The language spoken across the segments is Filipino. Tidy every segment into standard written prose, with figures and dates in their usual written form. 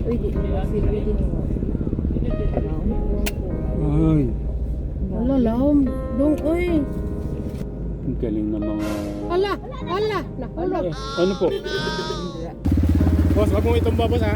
Uy, di mo silbi din mo. Ay, Wala laom. Dong, uy. ang galing ng mga... Hala, nahulog. Ano po? Boss, wag mong itumba, boss, ha?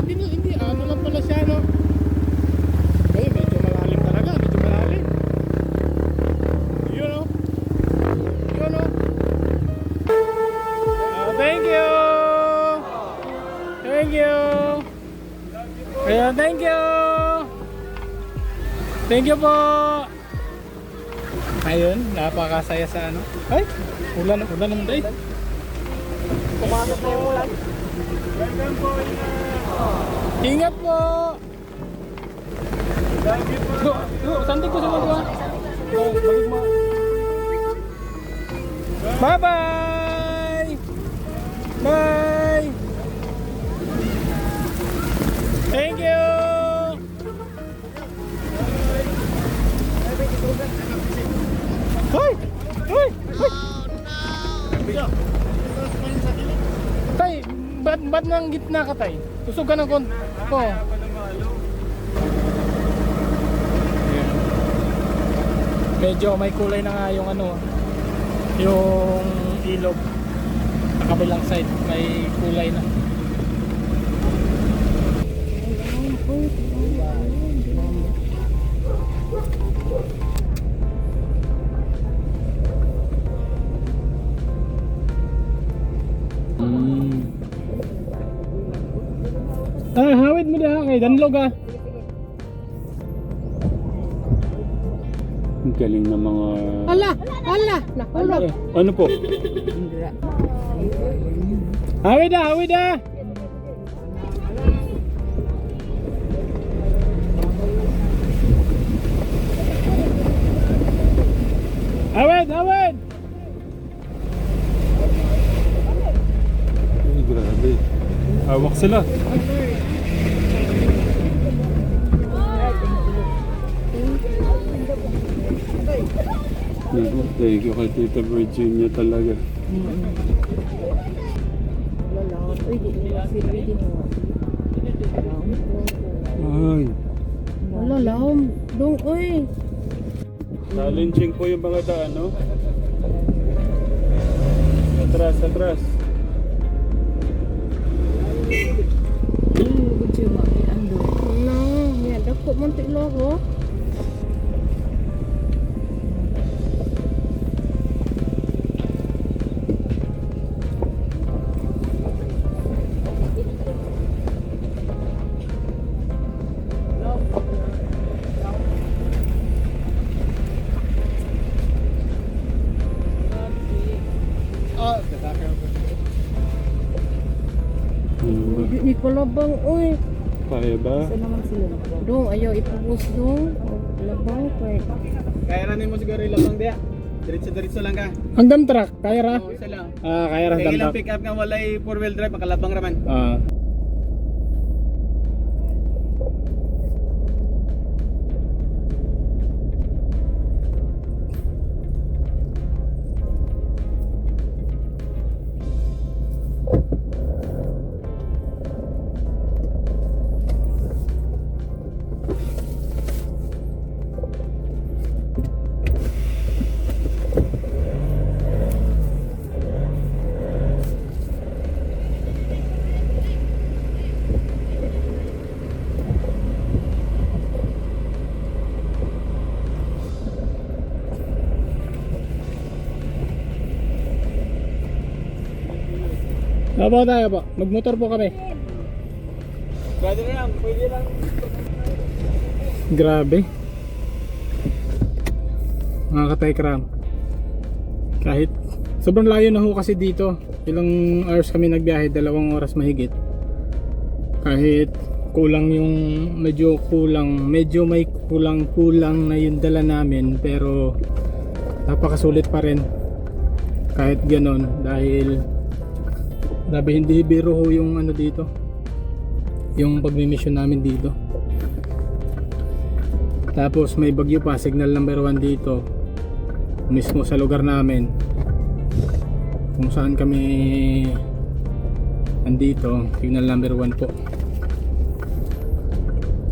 Hindi. Ano lang pala siya, no? Ay, medyo malalim talaga. Medyo malalim. Yun, no? Yun, no? Thank you! Thank you! Ayan, thank you! Thank you po! Ayun, napakasaya sa ano. Ay, ulan naman tayo. Pumasok na yung ulan. Welcome po, ingat po! Santik ko sa mga. Balik mo. Bye-bye! Bye! Thank you! Hoy! Hoy! Hoy! Tay, ba't nang gitna ka, tay? Tusog ka ng konti. Oh. Medyo may kulay na nga yung ano, yung ilog. Sa kabilang side may kulay na. Hawid mo na kay Danlog, ah. Ang galing ng mga... Hala, nahulog. Ano po? Hawid ah! Hawid! Ay, grabe. Hawak sila. Thank you kay Tita Virginia talaga. Wala laom. Uy, di mo silbi din mo. Ay, Wala laom. Dong, uy. challenging po yung mga daan, no? Atras. Gusto mo ando. No, ya dako man ti logo. Di ni kolabang, uy. Kaya ba? Saan naman sila? Dong, ayaw ipubos dong. Labang, kay. Kaya ranin mo siguro yung labang diya. Diretso lang ka. Ang dump truck, kaya ra? Oo, isa lang. Kaya ra Kaya dump ilang truck. pick up nga walay 4-wheel drive, makalabang raman. Aba tayo po, magmotor po kami. Pwede na lang, pwede lang. Grabe. Mga ka-Tekram. Kahit sobrang layo na ho kasi dito. Ilang hours kami nagbiyahe, 2 oras mahigit. Kahit kulang yung medyo may kulang na yung dala namin, pero napakasulit pa rin. Kahit ganon, dahil hindi biro ho yung ano dito, yung pagmi-mission namin dito. Tapos may bagyo pa, signal number 1 dito mismo sa lugar namin kung saan kami andito, signal number 1 po.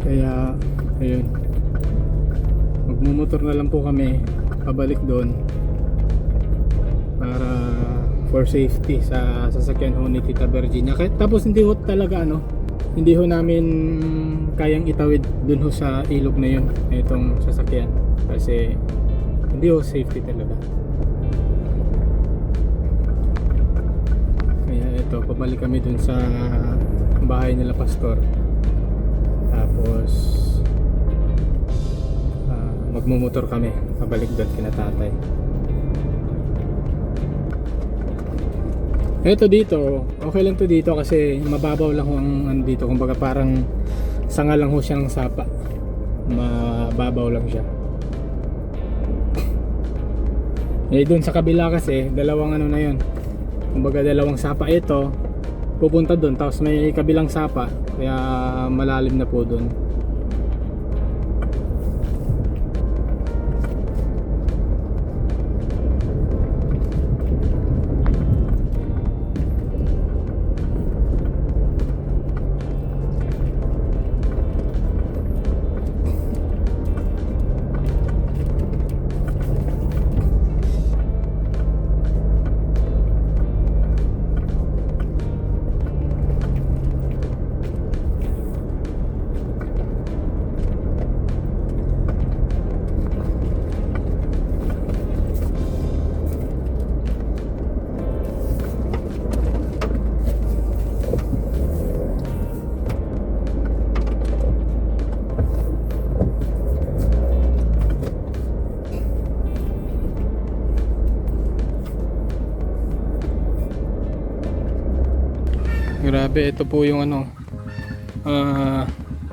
Kaya ayun, magmumotor na lang po kami pabalik doon para for safety sa sasakyan ho ni Tita Virginia. Tapos hindi ho talaga hindi ho namin kayang itawid dun ho sa ilog na yun itong sasakyan kasi hindi ho safety talaga. Kaya ito, pabalik kami dun sa bahay nila Pastor. Tapos magmumotor kami pabalik doon kina tatay. Ito dito, okay lang to dito kasi mababaw lang ho ang dito, kumbaga parang sanga lang ho siya ng sapa, mababaw lang siya. Doon sa kabila kasi dalawang na yun, kumbaga dalawang sapa ito pupunta doon, tapos may kabilang sapa kaya malalim na po doon. Grabe, ito po yung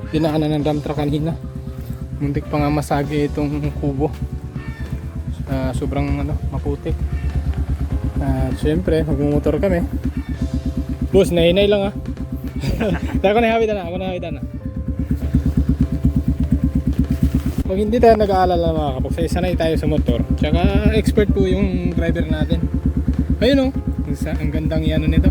dinaanan ng dump truck kanina. Muntik pa nga masagi itong kubo. Sobrang maputik. Siyempre, magmumotor kami. Boss, nahinay lang Ako nahawitan na. Pag hindi tayo nag-aalala mga kapag sanay tayo sa motor, tsaka expert po yung driver natin. Ayun ang gandang yan nito.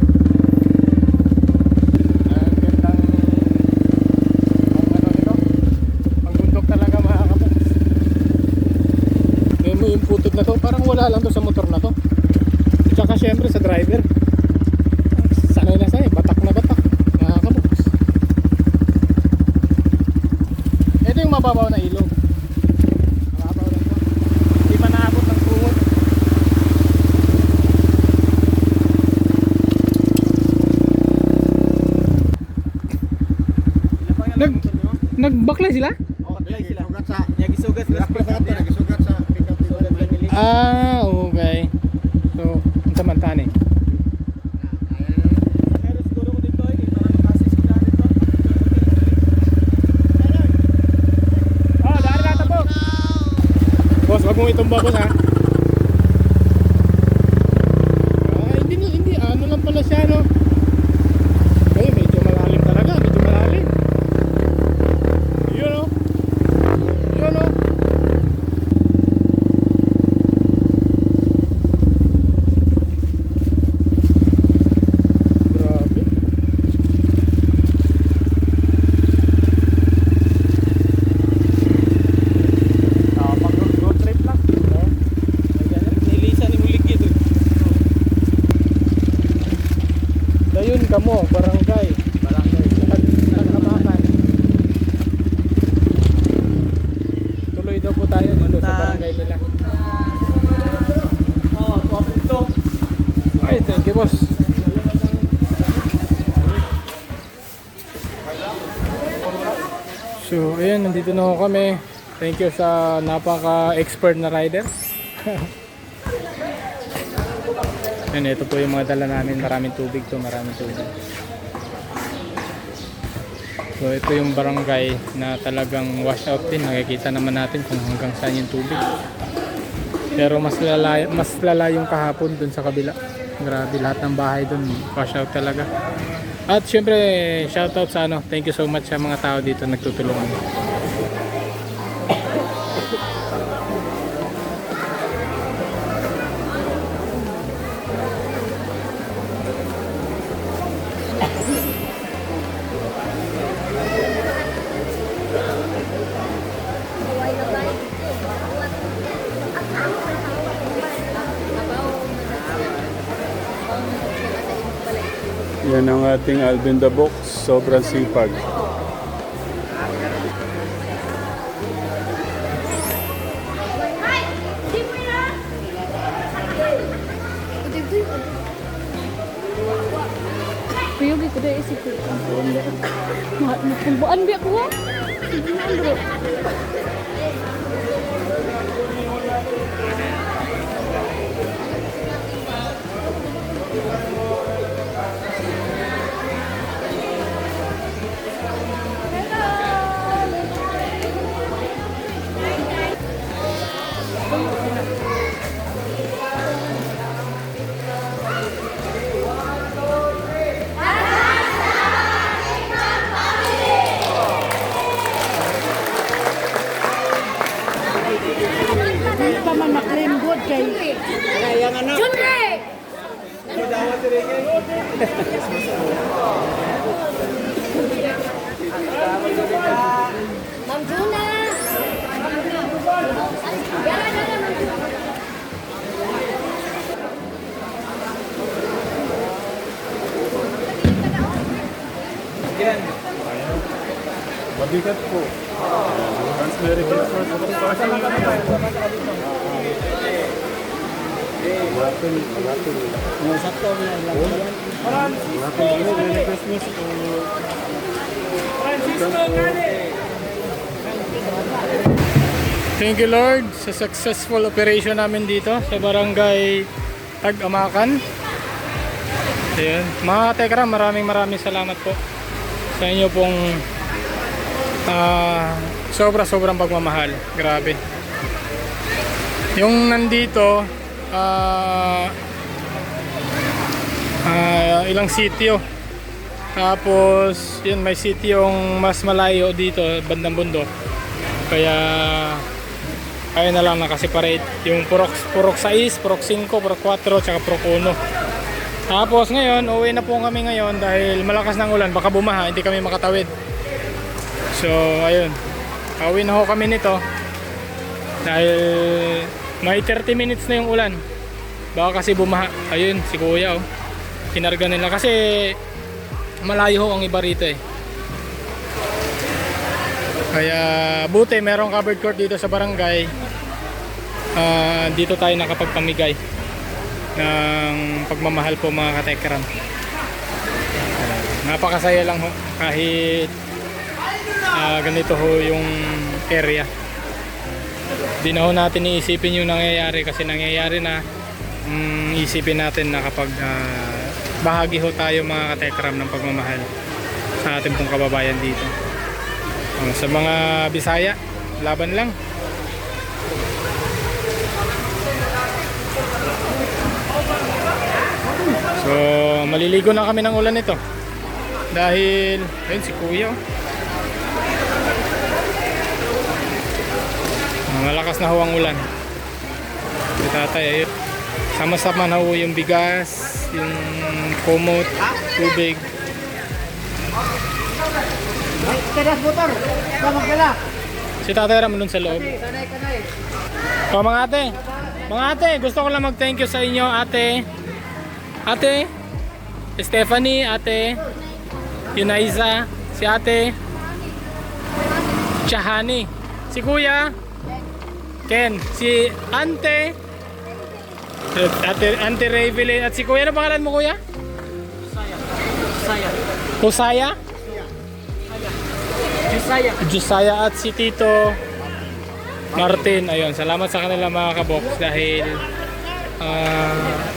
Yung putik na to, parang wala lang to sa motor na to. Tsaka syempre sa driver, sanay na sanay, batak na batak, nakakabox. Ito yung mababaw na ilog, mababaw lang to, hindi pa naabot ng tuhod. Nagbaklay sila? Oo, baklay sila. Nagisugat sila. Okay. So, ang samantani. Pero siguro ko dito para makasis sila dito. Daan na po. Boss, wag mo itumba boss ha. Hindi ano lang pala siya Ay, medyo malalim talaga, medyo malalim. Yun Kamo, barangay Naglabakan. Tuloy daw po tayo dito sa barangay nila. Ito. Ay, thank you boss. So, ayan, nandito na ako kami. Thank you sa napaka-expert na rider. Yan, ito po yung mga dala namin. Maraming tubig to, maraming tubig. So ito yung barangay na talagang wash out din. Nakikita naman natin kung hanggang saan yung tubig. Pero mas lala yung kahapon dun sa kabila. Grabe, lahat ng bahay dun wash out talaga. At syempre shout out sa thank you so much sa mga tao dito nagtutulungan. Yan ang ating Alvin the Box. Sobrang sipag. Kuyugi ko dahil isip ko. Makumbuan biya ko ha? Sige na, bro. Pa man maklaim good kay Junre! Ma'am Juna! Mabigat po. Once very different. Merry Christmas po. Thank you Lord sa successful operation namin dito sa barangay Tag-Amakan. Ayun. Mga Tekram, maraming salamat po sa inyo pong sobrang pagmamahal. Grabe. Yung nandito ilang sitio. Tapos yun, may sityong mas malayo dito, bandang bundok. Kaya ayun na lang nakaseparate yung Purok 6, Purok 5, Purok 4, tsaka Purok 1. Tapos ngayon, uwi na po kami ngayon dahil malakas ng ulan, baka bumaha, hindi kami makatawid. So ayun, uwi na ho kami nito dahil may 30 minutes na yung ulan, baka kasi bumaha. Ayun, si kuya oh, kinarga nila kasi malayo ho ang iba rito eh. Kaya buti merong covered court dito sa barangay. Dito tayo nakapagpamigay ng pagmamahal po mga katekram. Napakasaya lang ho kahit ganito ho yung area. Di na ho natin iisipin yung nangyayari kasi nangyayari na. Isipin natin na kapag bahagi ho tayo mga katekram ng pagmamahal sa ating pong kababayan dito. Sa mga Bisaya, laban lang. So maliligo na kami ng ulan nito dahil ayun si kuya oh. Malakas na ho ang ulan. Si tatay ayun, sama-sama na ho yung bigas, yung kumot, tubig. teras motor. Tama ka lang. Si tatay Ram dun sa loob. O mga ate, gusto ko lang mag-thank you sa inyo ate. Ate Stephanie, ate Yunaiza, si ate Chahani, si kuya Ken, si ante Ravelin, at si kuya, ano pangalan mo kuya? Husaya? Josiah, at si Tito Martin. Ayun, salamat sa kanila mga kabox dahil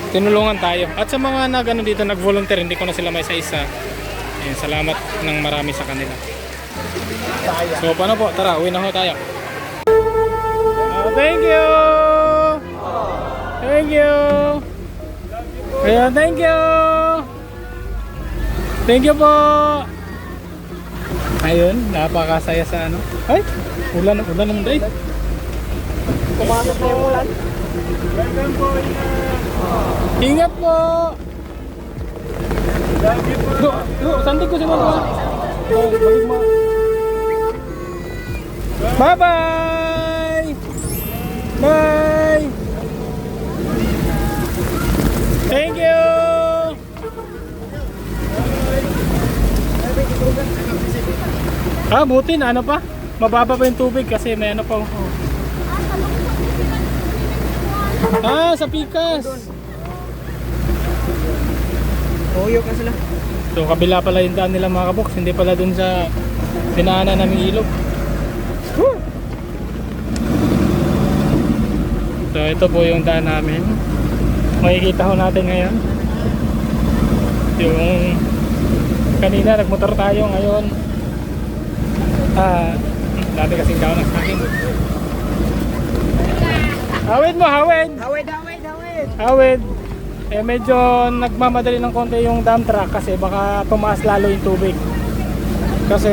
tinulungan tayo. At sa mga dito nag-volunteer, hindi ko na sila may isa. Ayun, salamat ng marami sa kanila. So paano po? Tara, uwi na ho tayo. Thank you! Thank you! Ayun, thank you! Thank you po! Ayun, napakasaya sa ano. Ay, ulan naman dahil. Pumasok na yung ulan. Welcome po, ingat po! Santig ko si mga. Bye-bye! Bye! Thank you! Buti na ano pa. Mababa pa yung tubig kasi may ano pa. Sa Pikas. Toyo ka sila. So kabila pala yung daan nila mga kaboks, hindi pala dun sa dinaanan namin ilog. Woo! So ito po yung daan namin. Makikita ho natin ngayon yung kanina nagmotor tayo, ngayon dati kasing down sa akin. Hawid mo, hawid! Hawid! Medyo nagmamadali ng konti yung dump truck kasi baka tumaas lalo yung tubig. Kasi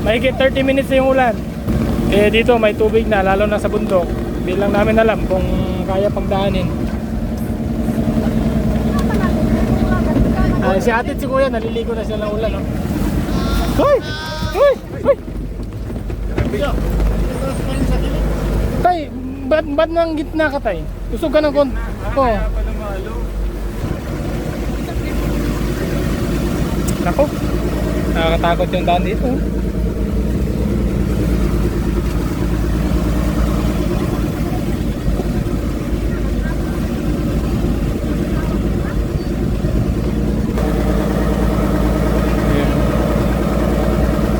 mahigit 30 minutes na yung ulan. Dito may tubig na, lalo na sa bundok. Hindi lang namin alam kung kaya pagdaanin. Si ate at si kuya naliligo na sila ng ulan, no? Hoy! Hoy! Hoy! Tay, ba't nang gitna ka, tay? Usog ka ng konti. Oh. Nako, nakakatakot yung daan dito.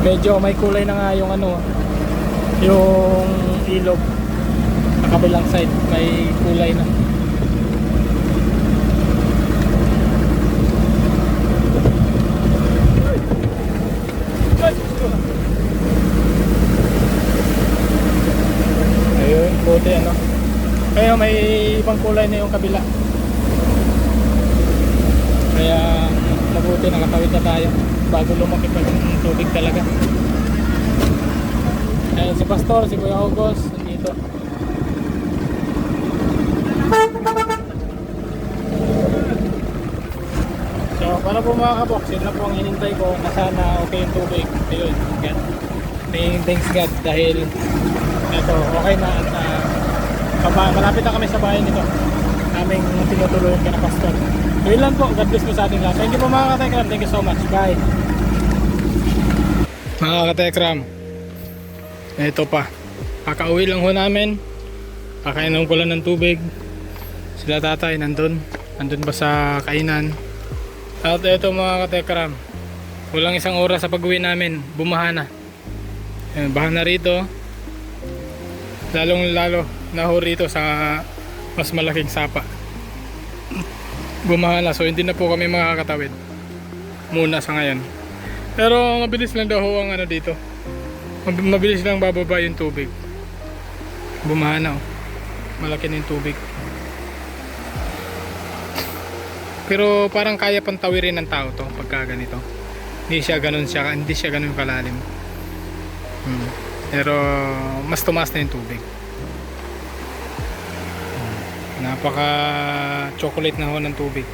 Medyo may kulay na nga yung ano, yung ilog sa kabilang side, may kulay na. Ayun, buti ano. Kaya may ibang kulay na yung kabila. Kaya mabuti nakatawid na tayo bago lumaki pa yung tubig talaga. Ayun si Pastor, si Kuya August nandito. So para po mga kabox, yun na po ang hinintay ko na sana okay yung tubig. Ayun, God. Thanks God dahil ito okay na at malapit na kami sa bahay nito aming tinutulungan ka na Pastor. So yun lang po, God bless po sa ating lahat. Thank you po mga katekram, thank you so much, bye. Mga katekram, ito pa, kakauwi lang ho namin, kakainom ko lang ng tubig. Sila tatay nandun pa sa kainan. At ito mga katekram, kulang isang oras sa pag-uwi namin, bumaha na. Ayan, baha na rito, lalong lalo na ho rito sa mas malaking sapa. Bumaha na, so hindi na po kami makakatawid muna sa ngayon. Pero mabilis lang daw ho ang ano dito, mabilis lang bababa yung tubig. Bumaha na, oh. Malaki na yung tubig. Pero parang kaya pang tawirin ng tao to pagka ganito. Hindi siya ganun kalalim. Pero mas tumaas na yung tubig. Napaka chocolate na ho ng tubig.